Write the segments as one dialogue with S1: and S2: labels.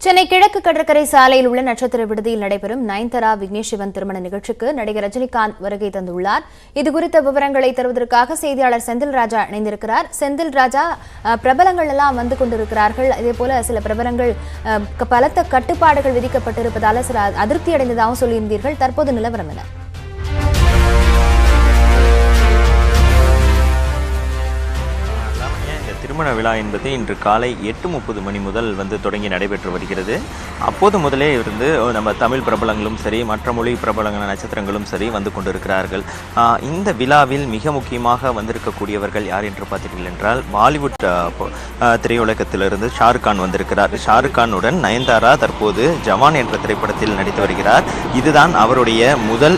S1: சென்னை கிழக்கு கடற்கரை சாலையில் உள்ள நட்சத்திர விடுதியில் நடைபெறும் நயன்தாரா விக்னேஷ் சிவன் திருமண நிகழ்ச்சிக்கு நடிகர் ரஜினிகாந்த் வருகை தந்துள்ளார். இதுகுறித்த விவரங்களை தருவதற்காக செய்தியாளர் செந்தில் ராஜா இணைந்திருக்கிறார். செந்தில் ராஜா, பிரபலங்கள் எல்லாம் வந்து கொண்டிருக்கிறார்கள். இதேபோல சில பிரபலங்கள் பலத்த கட்டுப்பாடுகள் விதிக்கப்பட்டிருப்பதால சில அதிருப்தி அடைந்ததாகவும் சொல்லியிருந்தீர்கள். தற்போது நிலவரம் என்ன?
S2: திருமண விழா என்பது இன்று காலை 8:30 மணி முதல் தொடங்கி நடைபெற்று வருகிறது. அப்போது முதலே இருந்து நம்ம தமிழ் பிரபலங்களும் சரி, மற்ற மொழி பிரபலங்கள் நட்சத்திரங்களும் சரி வந்து கொண்டிருக்கிறார்கள். இந்த விழாவில் மிக முக்கியமாக வந்திருக்கக்கூடியவர்கள் யார் என்று பார்த்தீர்கள் என்றால், பாலிவுட் திரையுலகத்திலிருந்து ஷாருக் கான் வந்திருக்கிறார். ஷாருக் கானுடன் நயன்தாரா தற்போது ஜவான் என்ற திரைப்படத்தில் நடித்து வருகிறார். இதுதான் அவருடைய முதல்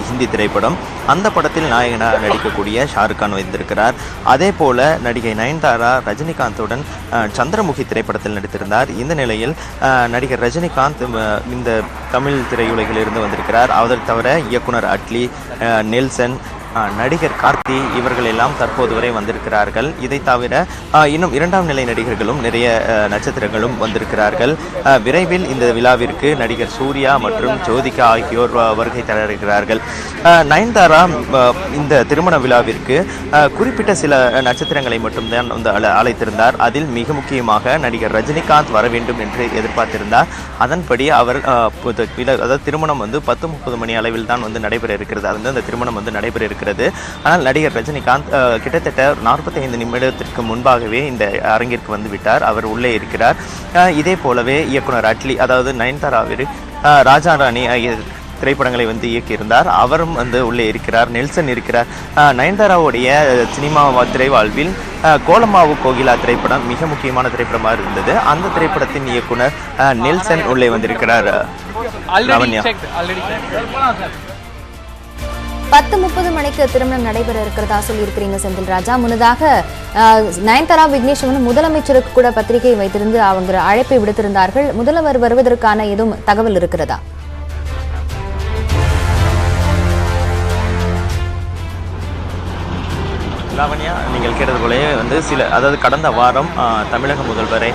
S2: ஹிந்தி திரைப்படம். அந்த படத்தில் நாயகனாக நடிக்கக்கூடிய ஷாருக் கான் வந்திருக்கிறார். அதே போல நடிகை நயன்தாரா ரஜினிகாந்துடன் சந்திரமுகி திரைப்படத்தில் நடித்திருந்தார். இந்த நிலையில் நடிகர் ரஜினிகாந்த் இந்த தமிழ் திரையுலகில் இருந்து வந்திருக்கிறார். அதை தவிர இயக்குனர் அட்லி, நெல்சன், நடிகர் கார்த்தி இவர்கள் எல்லாம் தற்போது வரை வந்திருக்கிறார்கள். இதை தவிர இன்னும் இரண்டாம் நிலை நடிகர்களும் நிறைய நட்சத்திரங்களும் வந்திருக்கிறார்கள். விரைவில் இந்த விழாவிற்கு நடிகர் சூர்யா மற்றும் ஜோதிகா ஆகியோர் வருகை தர இருக்கிறார்கள். நயன்தாரா இந்த திருமண விழாவிற்கு குறிப்பிட்ட சில நட்சத்திரங்களை மட்டும்தான் அழைத்திருந்தார். அதில் மிக முக்கியமாக நடிகர் ரஜினிகாந்த் வர வேண்டும் என்று எதிர்பார்த்திருந்தார். அதன்படி அவர் அதாவது திருமணம் 10:30 மணி அளவில் தான் நடைபெற இருக்கிறது. அந்த திருமணம் நடைபெற இருக்கிறது. ஆனால் நடிகர் ரஜினிகாந்த் கிட்டத்தட்ட 45 நிமிடத்திற்கு முன்பாகவே இந்த அரங்கிற்கு வந்துவிட்டார். அவர் உள்ளே இருக்கிறார். இதே போலவே இயக்குனர் அட்லி, அதாவது நயன்தாராவிற்கு ராஜா ராணி திரைப்படங்களை இயக்கியிருந்தார். அவரும் உள்ளே இருக்கிறார். நெல்சன் இருக்கிறார். நயன்தாராவுடைய சினிமா திரைவாழ்வில் கோலமாவு கோகிலா திரைப்படம் மிக முக்கியமான திரைப்படமாக இருந்தது. அந்த திரைப்படத்தின் இயக்குனர் நெல்சன் உள்ளே வந்திருக்கிறார்.
S1: 10:30 மணிக்கு திருமணம் நடைபெற இருக்கிறதா சொல்லியிருக்கிறீங்க செந்தில் ராஜா. முன்னதாக நயன்தாரா விக்னேஷ் முதலமைச்சருக்கு கூட பத்திரிகை வைத்திருந்து அவங்க அழைப்பை விடுத்திருந்தார்கள். முதல்வர் வருவதற்கான எதுவும் தகவல் இருக்கிறதா?
S2: லாவண்யா, நீங்கள் கேட்டது போலவே அதாவது கடந்த வாரம் தமிழக முதல்வரை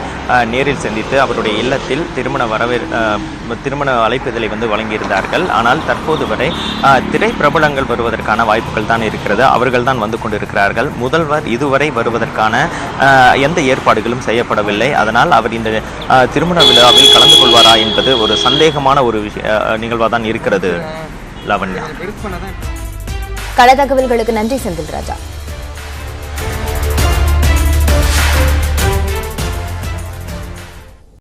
S2: நேரில் சந்தித்து அவருடைய இல்லத்தில் திருமண அழைப்புதலை வழங்கியிருந்தார்கள். ஆனால் தற்போது வரை திரைப்பிரபலங்கள் வருவதற்கான வாய்ப்புகள் தான் இருக்கிறது. அவர்கள் தான் வந்து கொண்டிருக்கிறார்கள். முதல்வர் இதுவரை வருவதற்கான எந்த ஏற்பாடுகளும் செய்யப்படவில்லை. அதனால் அவர் இந்த திருமண விழாவில் கலந்து கொள்வாரா என்பது ஒரு சந்தேகமான ஒரு நிகழ்வாக தான் இருக்கிறது. லாவண்யா,
S1: கள தகவல்களுக்கு நன்றி செந்தில் ராஜா.